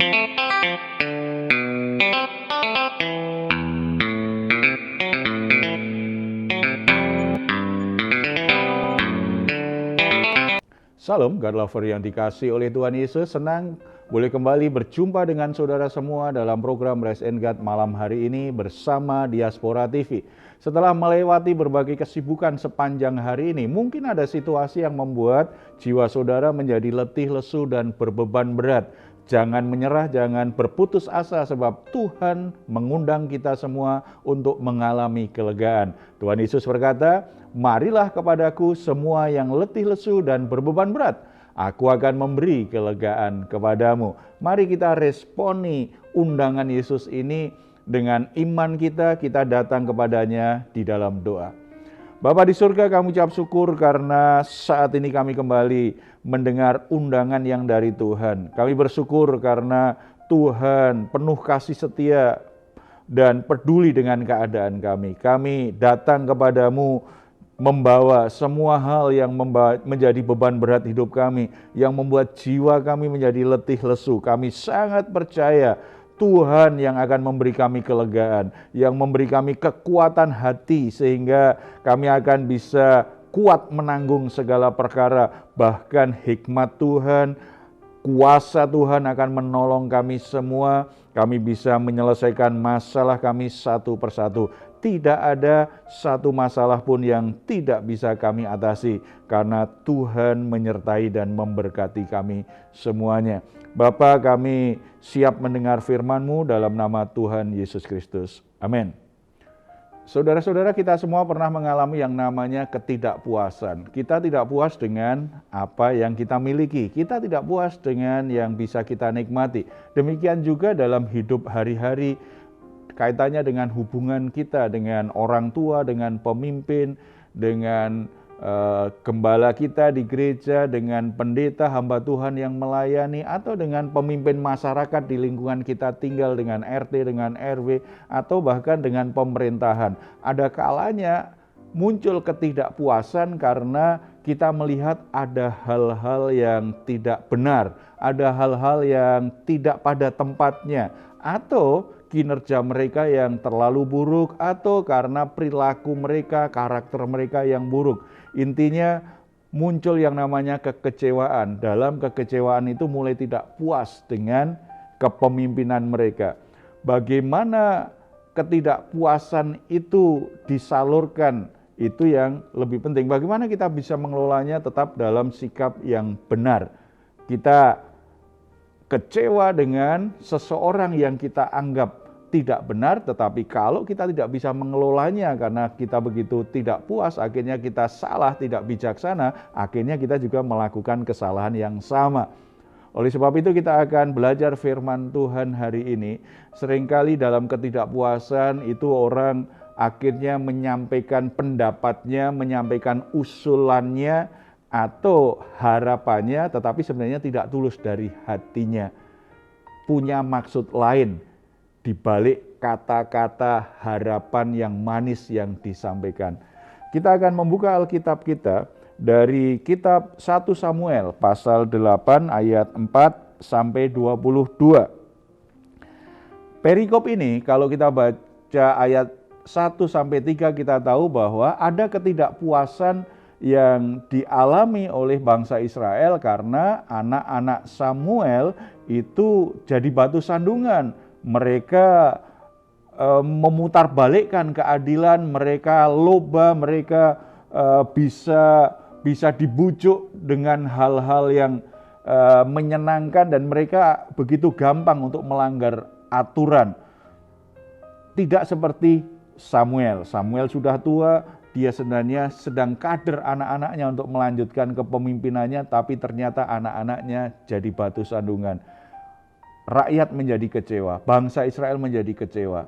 Salam, God Lover yang dikasih oleh Tuhan Yesus, senang boleh kembali berjumpa dengan saudara semua dalam program Rest and God malam hari ini bersama Diaspora TV. Setelah melewati berbagai kesibukan sepanjang hari ini, mungkin ada situasi yang membuat jiwa saudara menjadi letih, lesu, dan berbeban berat. Jangan menyerah, jangan berputus asa sebab Tuhan mengundang kita semua untuk mengalami kelegaan. Tuhan Yesus berkata, "Marilah kepadaku semua yang letih lesu dan berbeban berat. Aku akan memberi kelegaan kepadamu." Mari kita responi undangan Yesus ini dengan iman kita datang kepadanya di dalam doa. Bapa di surga, kami ucap syukur karena saat ini kami kembali mendengar undangan yang dari Tuhan. Kami bersyukur karena Tuhan penuh kasih setia dan peduli dengan keadaan kami. Kami datang kepadamu membawa semua hal yang menjadi beban berat hidup kami, yang membuat jiwa kami menjadi letih lesu. Kami sangat percaya Tuhan yang akan memberi kami kelegaan, yang memberi kami kekuatan hati sehingga kami akan bisa kuat menanggung segala perkara. Bahkan hikmat Tuhan, kuasa Tuhan akan menolong kami semua. Kami bisa menyelesaikan masalah kami satu persatu. Tidak ada satu masalah pun yang tidak bisa kami atasi karena Tuhan menyertai dan memberkati kami semuanya. Bapa, kami siap mendengar firman-Mu dalam nama Tuhan Yesus Kristus. Amin. Saudara-saudara, kita semua pernah mengalami yang namanya ketidakpuasan. Kita tidak puas dengan apa yang kita miliki. Kita tidak puas dengan yang bisa kita nikmati. Demikian juga dalam hidup hari-hari, kaitannya dengan hubungan kita dengan orang tua, dengan pemimpin, dengan gembala kita di gereja, dengan pendeta hamba Tuhan yang melayani, atau dengan pemimpin masyarakat di lingkungan kita tinggal, dengan RT, dengan RW, atau bahkan dengan pemerintahan. Ada kalanya muncul ketidakpuasan karena kita melihat ada hal-hal yang tidak benar, ada hal-hal yang tidak pada tempatnya, atau kinerja mereka yang terlalu buruk, atau karena perilaku mereka, karakter mereka yang buruk. Intinya muncul yang namanya kekecewaan. Dalam kekecewaan itu mulai tidak puas dengan kepemimpinan mereka. Bagaimana ketidakpuasan itu disalurkan, itu yang lebih penting. Bagaimana kita bisa mengelolanya tetap dalam sikap yang benar. Kita kecewa dengan seseorang yang kita anggap tidak benar, tetapi kalau kita tidak bisa mengelolanya karena kita begitu tidak puas, akhirnya kita salah, tidak bijaksana, akhirnya kita juga melakukan kesalahan yang sama. Oleh sebab itu kita akan belajar firman Tuhan hari ini. Seringkali dalam ketidakpuasan itu orang akhirnya menyampaikan pendapatnya, menyampaikan usulannya atau harapannya, tetapi sebenarnya tidak tulus dari hatinya. Punya maksud lain di balik kata-kata harapan yang manis yang disampaikan. Kita akan membuka Alkitab kita dari kitab 1 Samuel pasal 8 ayat 4 sampai 22. Perikop ini kalau kita baca ayat 1 sampai 3 kita tahu bahwa ada ketidakpuasan yang dialami oleh bangsa Israel karena anak-anak Samuel itu jadi batu sandungan. Mereka memutarbalikkan keadilan, mereka loba, mereka bisa dibujuk dengan hal-hal yang menyenangkan dan mereka begitu gampang untuk melanggar aturan. Tidak seperti Samuel. Samuel sudah tua, dia sebenarnya sedang kader anak-anaknya untuk melanjutkan kepemimpinannya, tapi ternyata anak-anaknya jadi batu sandungan. Rakyat menjadi kecewa, bangsa Israel menjadi kecewa.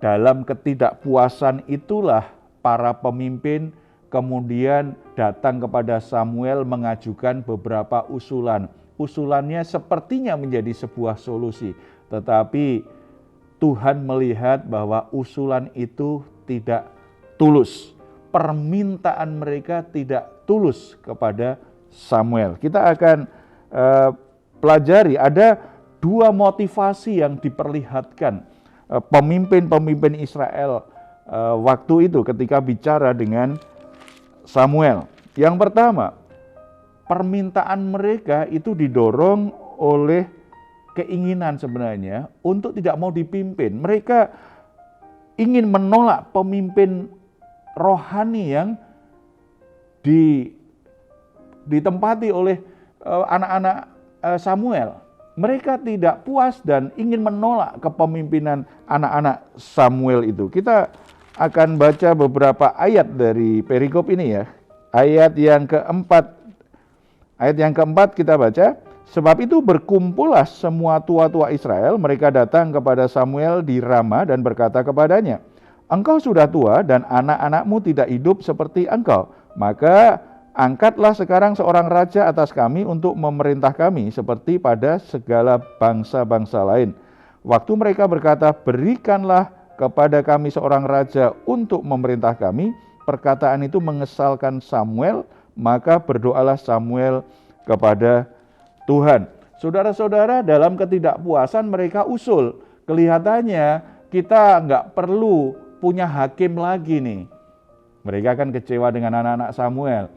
Dalam ketidakpuasan itulah para pemimpin kemudian datang kepada Samuel mengajukan beberapa usulan. Usulannya sepertinya menjadi sebuah solusi, tetapi Tuhan melihat bahwa usulan itu tidak tulus. Permintaan mereka tidak tulus kepada Samuel. Kita akan pelajari ada dua motivasi yang diperlihatkan pemimpin-pemimpin Israel waktu itu ketika bicara dengan Samuel. Yang pertama, permintaan mereka itu didorong oleh keinginan sebenarnya untuk tidak mau dipimpin. Mereka ingin menolak pemimpin rohani yang ditempati oleh anak-anak Samuel. Mereka tidak puas dan ingin menolak kepemimpinan anak-anak Samuel itu. Kita akan baca beberapa ayat dari perikop ini ya. Ayat yang keempat kita baca. Sebab itu berkumpullah semua tua-tua Israel, mereka datang kepada Samuel di Rama dan berkata kepadanya, engkau sudah tua dan anak-anakmu tidak hidup seperti engkau, maka angkatlah sekarang seorang raja atas kami untuk memerintah kami seperti pada segala bangsa-bangsa lain. Waktu mereka berkata, berikanlah kepada kami seorang raja untuk memerintah kami, perkataan itu mengesalkan Samuel, maka berdoalah Samuel kepada Tuhan. Saudara-saudara, dalam ketidakpuasan mereka usul, kelihatannya kita nggak perlu punya hakim lagi nih. Mereka kan kecewa dengan anak-anak Samuel.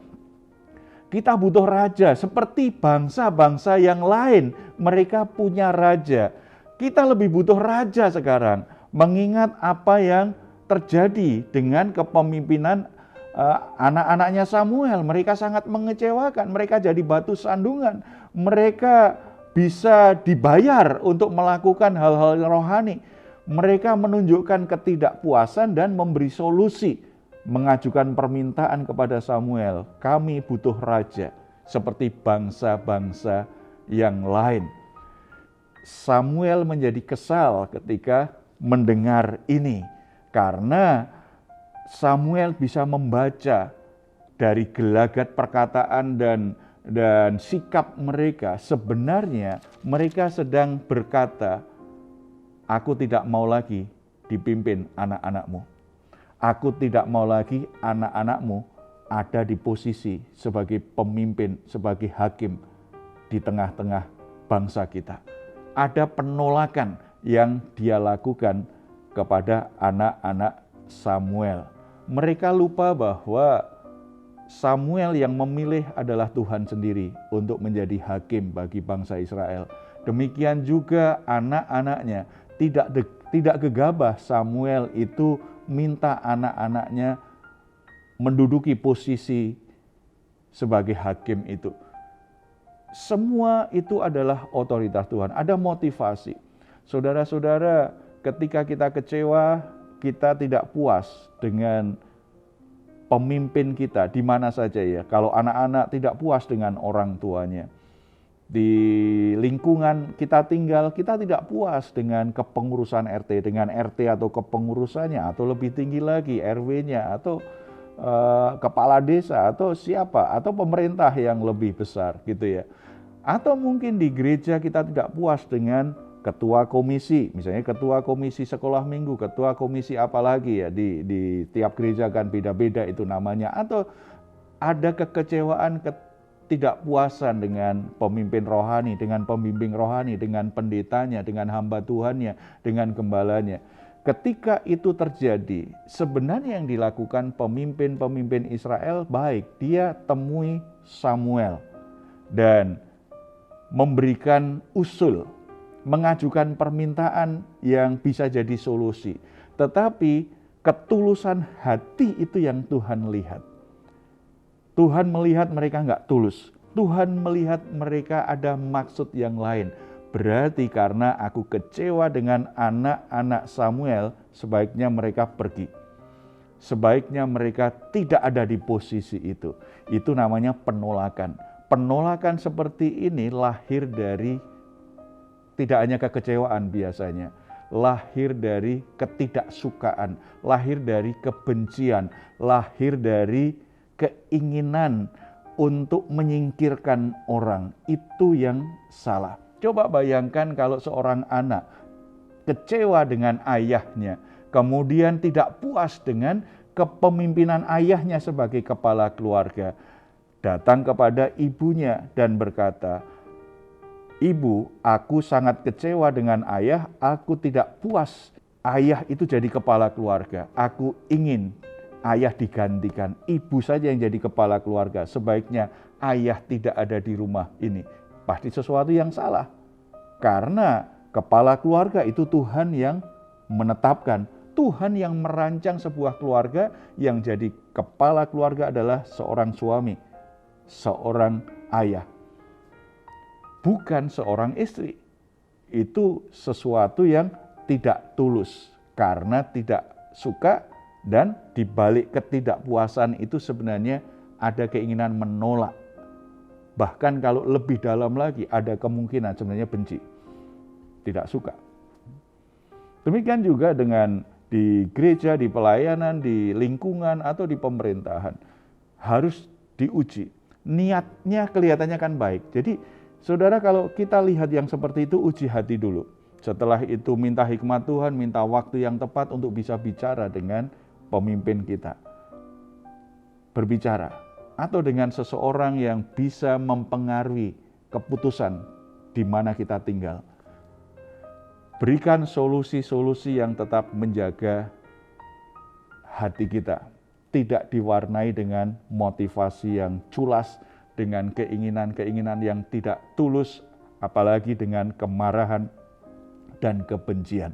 Kita butuh raja seperti bangsa-bangsa yang lain, mereka punya raja. Kita lebih butuh raja sekarang, mengingat apa yang terjadi dengan kepemimpinan anak-anaknya Samuel. Mereka sangat mengecewakan, mereka jadi batu sandungan. Mereka bisa dibayar untuk melakukan hal-hal rohani. Mereka menunjukkan ketidakpuasan dan memberi solusi, mengajukan permintaan kepada Samuel. Kami butuh raja seperti bangsa-bangsa yang lain. Samuel menjadi kesal ketika mendengar ini, karena Samuel bisa membaca dari gelagat perkataan dan sikap mereka. Sebenarnya mereka sedang berkata, aku tidak mau lagi dipimpin anak-anakmu. Aku tidak mau lagi anak-anakmu ada di posisi sebagai pemimpin, sebagai hakim di tengah-tengah bangsa kita. Ada penolakan yang dia lakukan kepada anak-anak Samuel. Mereka lupa bahwa Samuel yang memilih adalah Tuhan sendiri untuk menjadi hakim bagi bangsa Israel. Demikian juga anak-anaknya tidak gegabah Samuel itu minta anak-anaknya menduduki posisi sebagai hakim itu. Semua itu adalah otoritas Tuhan, ada motivasi. Saudara-saudara, ketika kita kecewa, kita tidak puas dengan pemimpin kita di mana saja ya. Kalau anak-anak tidak puas dengan orang tuanya, di lingkungan kita tinggal, kita tidak puas dengan kepengurusan RT, dengan RT atau kepengurusannya, atau lebih tinggi lagi RW-nya, atau kepala desa, atau siapa, atau pemerintah yang lebih besar gitu ya. Atau mungkin di gereja kita tidak puas dengan ketua komisi, misalnya ketua komisi sekolah minggu, ketua komisi apa lagi ya, di tiap gereja kan beda-beda itu namanya. Atau ada kekecewaan, ketidakpuasan dengan pemimpin rohani, dengan pembimbing rohani, dengan pendetanya, dengan hamba Tuhannya, dengan gembalanya. Ketika itu terjadi, sebenarnya yang dilakukan pemimpin-pemimpin Israel baik, dia temui Samuel dan memberikan usul, mengajukan permintaan yang bisa jadi solusi. Tetapi ketulusan hati itu yang Tuhan lihat. Tuhan melihat mereka nggak tulus. Tuhan melihat mereka ada maksud yang lain. Berarti karena aku kecewa dengan anak-anak Samuel, sebaiknya mereka pergi. Sebaiknya mereka tidak ada di posisi itu. Itu namanya penolakan. Penolakan seperti ini lahir dari tidak hanya kekecewaan biasanya, lahir dari ketidaksukaan, lahir dari kebencian, lahir dari keinginan untuk menyingkirkan orang. Itu yang salah. Coba bayangkan kalau seorang anak kecewa dengan ayahnya, kemudian tidak puas dengan kepemimpinan ayahnya sebagai kepala keluarga, datang kepada ibunya dan berkata, Ibu, aku sangat kecewa dengan ayah, aku tidak puas ayah itu jadi kepala keluarga. Aku ingin ayah digantikan, ibu saja yang jadi kepala keluarga. Sebaiknya ayah tidak ada di rumah ini. Pasti sesuatu yang salah. Karena kepala keluarga itu Tuhan yang menetapkan. Tuhan yang merancang sebuah keluarga, yang jadi kepala keluarga adalah seorang suami, seorang ayah. Bukan seorang istri. Itu sesuatu yang tidak tulus karena tidak suka, dan dibalik ketidakpuasan itu sebenarnya ada keinginan menolak. Bahkan kalau lebih dalam lagi ada kemungkinan sebenarnya benci, tidak suka. Demikian juga dengan di gereja, di pelayanan, di lingkungan atau di pemerintahan. Harus diuji. Niatnya kelihatannya kan baik. Jadi saudara, kalau kita lihat yang seperti itu, uji hati dulu. Setelah itu minta hikmat Tuhan, minta waktu yang tepat untuk bisa bicara dengan pemimpin kita. Berbicara. Atau dengan seseorang yang bisa mempengaruhi keputusan di mana kita tinggal. Berikan solusi-solusi yang tetap menjaga hati kita. Tidak diwarnai dengan motivasi yang culas, dengan keinginan-keinginan yang tidak tulus, apalagi dengan kemarahan dan kebencian.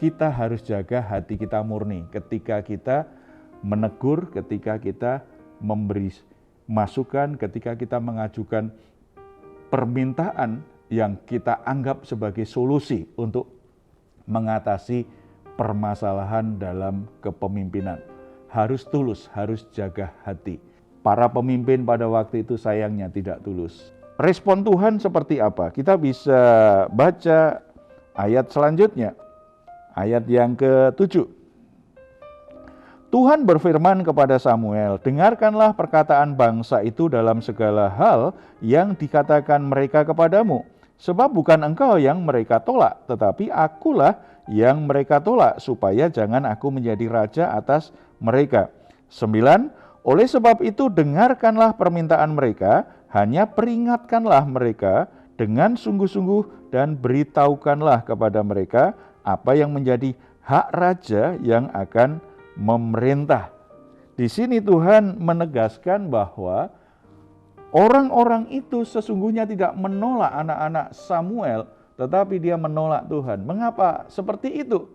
Kita harus jaga hati kita murni ketika kita menegur, ketika kita memberi masukan, ketika kita mengajukan permintaan yang kita anggap sebagai solusi untuk mengatasi permasalahan dalam kepemimpinan. Harus tulus, harus jaga hati. Para pemimpin pada waktu itu sayangnya tidak tulus. Respon Tuhan seperti apa? Kita bisa baca ayat selanjutnya. Ayat yang ke-7. Tuhan berfirman kepada Samuel, dengarkanlah perkataan bangsa itu dalam segala hal yang dikatakan mereka kepadamu. Sebab bukan engkau yang mereka tolak, tetapi akulah yang mereka tolak, supaya jangan aku menjadi raja atas mereka. 9. Oleh sebab itu dengarkanlah permintaan mereka, hanya peringatkanlah mereka dengan sungguh-sungguh dan beritahukanlah kepada mereka apa yang menjadi hak raja yang akan memerintah. Di sini Tuhan menegaskan bahwa orang-orang itu sesungguhnya tidak menolak anak-anak Samuel, tetapi dia menolak Tuhan. Mengapa seperti itu?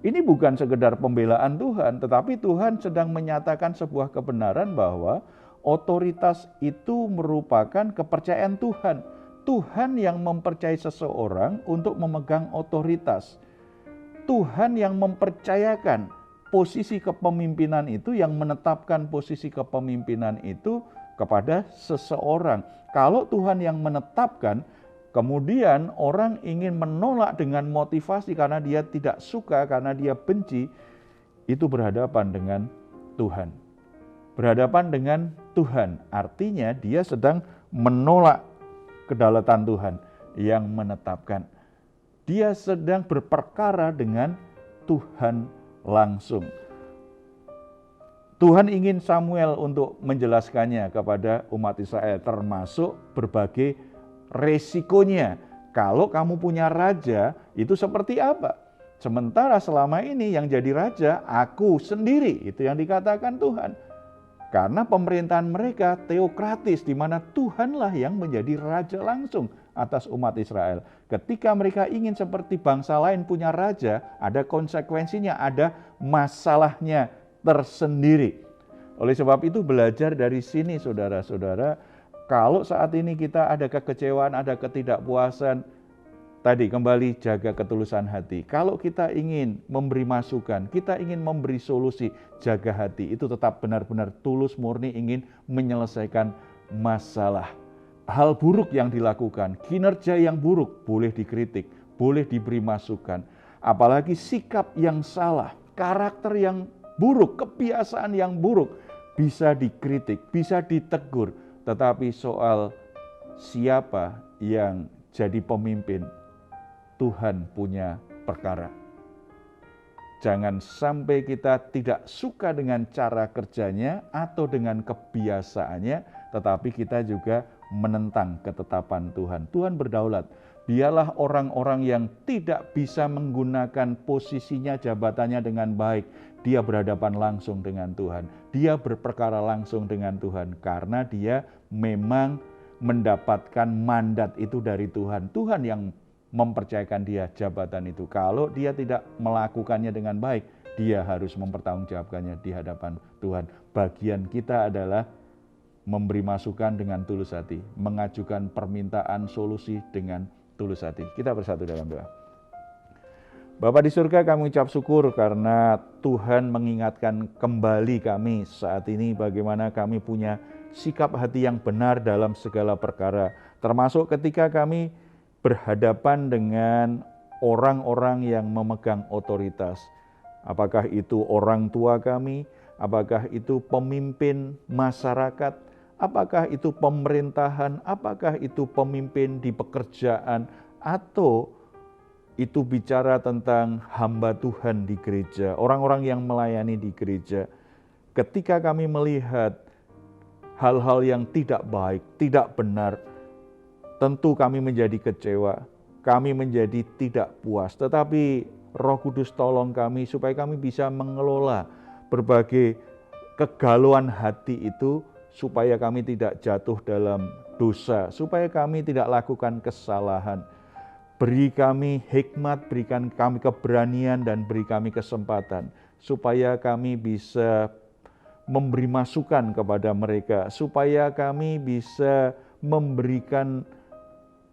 Ini bukan sekedar pembelaan Tuhan, tetapi Tuhan sedang menyatakan sebuah kebenaran bahwa otoritas itu merupakan kepercayaan Tuhan. Tuhan yang mempercayai seseorang untuk memegang otoritas. Tuhan yang mempercayakan posisi kepemimpinan itu, yang menetapkan posisi kepemimpinan itu kepada seseorang. Kalau Tuhan yang menetapkan, kemudian orang ingin menolak dengan motivasi karena dia tidak suka, karena dia benci, itu berhadapan dengan Tuhan. Berhadapan dengan Tuhan, artinya dia sedang menolak kedaulatan Tuhan yang menetapkan. Dia sedang berperkara dengan Tuhan langsung. Tuhan ingin Samuel untuk menjelaskannya kepada umat Israel, termasuk berbagai resikonya. Kalau kamu punya raja, itu seperti apa? Sementara selama ini yang jadi raja, aku sendiri. Itu yang dikatakan Tuhan. Karena pemerintahan mereka teokratis, di mana Tuhanlah yang menjadi raja langsung atas umat Israel. Ketika mereka ingin seperti bangsa lain punya raja, ada konsekuensinya, ada masalahnya tersendiri. Oleh sebab itu belajar dari sini saudara-saudara, kalau saat ini kita ada kekecewaan, ada ketidakpuasan, tadi kembali jaga ketulusan hati. Kalau kita ingin memberi masukan, kita ingin memberi solusi, jaga hati. Itu tetap benar-benar tulus, murni, ingin menyelesaikan masalah. Hal buruk yang dilakukan, kinerja yang buruk boleh dikritik, boleh diberi masukan. Apalagi sikap yang salah, karakter yang buruk, kebiasaan yang buruk, bisa dikritik, bisa ditegur. Tetapi soal siapa yang jadi pemimpin, Tuhan punya perkara. Jangan sampai kita tidak suka dengan cara kerjanya atau dengan kebiasaannya, tetapi kita juga menentang ketetapan Tuhan. Tuhan berdaulat. Biarlah orang-orang yang tidak bisa menggunakan posisinya, jabatannya dengan baik, dia berhadapan langsung dengan Tuhan. Dia berperkara langsung dengan Tuhan karena dia memang mendapatkan mandat itu dari Tuhan. Tuhan yang mempercayakan dia jabatan itu. Kalau dia tidak melakukannya dengan baik, dia harus mempertanggungjawabkannya di hadapan Tuhan. Bagian kita adalah memberi masukan dengan tulus hati, mengajukan permintaan solusi dengan tulus hati. Kita bersatu dalam doa. Bapa di surga, kami ucap syukur karena Tuhan mengingatkan kembali kami saat ini bagaimana kami punya sikap hati yang benar dalam segala perkara. Termasuk ketika kami berhadapan dengan orang-orang yang memegang otoritas. Apakah itu orang tua kami, apakah itu pemimpin masyarakat, apakah itu pemerintahan, apakah itu pemimpin di pekerjaan, atau itu bicara tentang hamba Tuhan di gereja, orang-orang yang melayani di gereja. Ketika kami melihat hal-hal yang tidak baik, tidak benar, tentu kami menjadi kecewa, kami menjadi tidak puas. Tetapi Roh Kudus tolong kami supaya kami bisa mengelola berbagai kegalauan hati itu, supaya kami tidak jatuh dalam dosa, supaya kami tidak lakukan kesalahan. Beri kami hikmat, berikan kami keberanian, dan beri kami kesempatan, supaya kami bisa memberi masukan kepada mereka, supaya kami bisa memberikan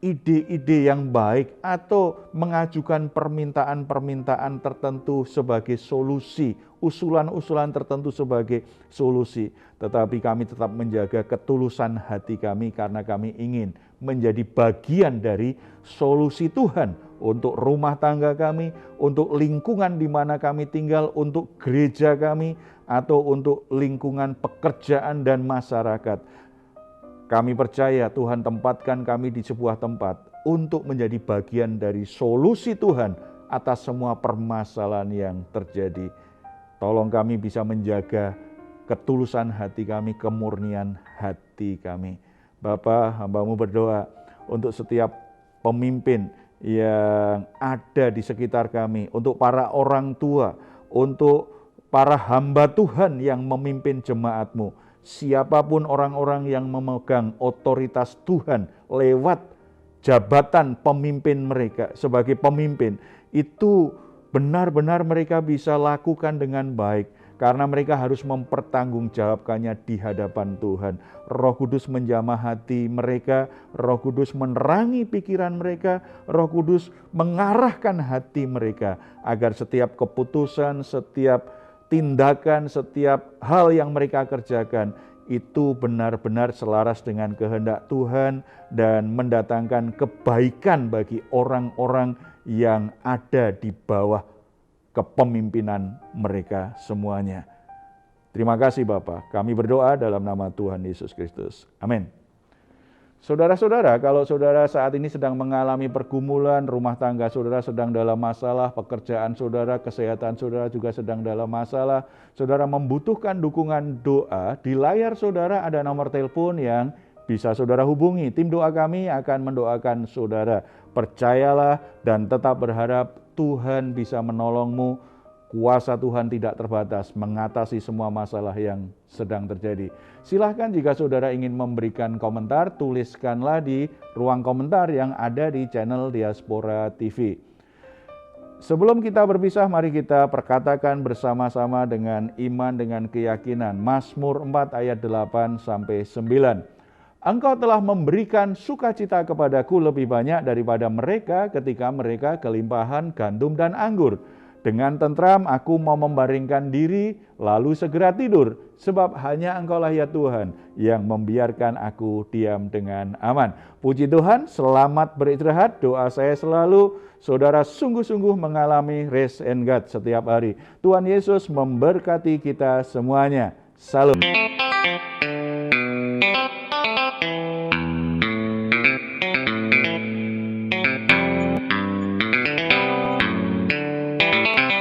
ide-ide yang baik atau mengajukan permintaan-permintaan tertentu sebagai solusi, usulan-usulan tertentu sebagai solusi. Tetapi kami tetap menjaga ketulusan hati kami karena kami ingin menjadi bagian dari solusi Tuhan untuk rumah tangga kami, untuk lingkungan di mana kami tinggal, untuk gereja kami, atau untuk lingkungan pekerjaan dan masyarakat. Kami percaya Tuhan tempatkan kami di sebuah tempat untuk menjadi bagian dari solusi Tuhan atas semua permasalahan yang terjadi. Tolong kami bisa menjaga ketulusan hati kami, kemurnian hati kami. Bapa, hamba-Mu berdoa untuk setiap pemimpin yang ada di sekitar kami, untuk para orang tua, untuk para hamba Tuhan yang memimpin jemaat-Mu. Siapapun orang-orang yang memegang otoritas Tuhan lewat jabatan pemimpin mereka sebagai pemimpin, itu benar-benar mereka bisa lakukan dengan baik karena mereka harus mempertanggungjawabkannya di hadapan Tuhan. Roh Kudus menjamah hati mereka, Roh Kudus menerangi pikiran mereka, Roh Kudus mengarahkan hati mereka agar setiap keputusan, setiap tindakan, setiap hal yang mereka kerjakan itu benar-benar selaras dengan kehendak Tuhan dan mendatangkan kebaikan bagi orang-orang yang ada di bawah kepemimpinan mereka semuanya. Terima kasih Bapa. Kami berdoa dalam nama Tuhan Yesus Kristus. Amin. Saudara-saudara, kalau saudara saat ini sedang mengalami pergumulan, rumah tangga saudara sedang dalam masalah, pekerjaan saudara, kesehatan saudara juga sedang dalam masalah, saudara membutuhkan dukungan doa, di layar saudara ada nomor telepon yang bisa saudara hubungi. Tim doa kami akan mendoakan saudara. Percayalah dan tetap berharap Tuhan bisa menolongmu. Kuasa Tuhan tidak terbatas mengatasi semua masalah yang sedang terjadi. Silahkan jika saudara ingin memberikan komentar, tuliskanlah di ruang komentar yang ada di channel Diaspora TV. Sebelum kita berpisah, mari kita perkatakan bersama-sama dengan iman, dengan keyakinan. Mazmur 4 ayat 8-9. Engkau telah memberikan sukacita kepadaku lebih banyak daripada mereka ketika mereka kelimpahan gandum dan anggur. Dengan tentram aku mau membaringkan diri, lalu segera tidur, sebab hanya Engkaulah ya Tuhan yang membiarkan aku diam dengan aman. Puji Tuhan, selamat beristirahat. Doa saya selalu, saudara sungguh-sungguh mengalami rest and God setiap hari. Tuhan Yesus memberkati kita semuanya. Salam.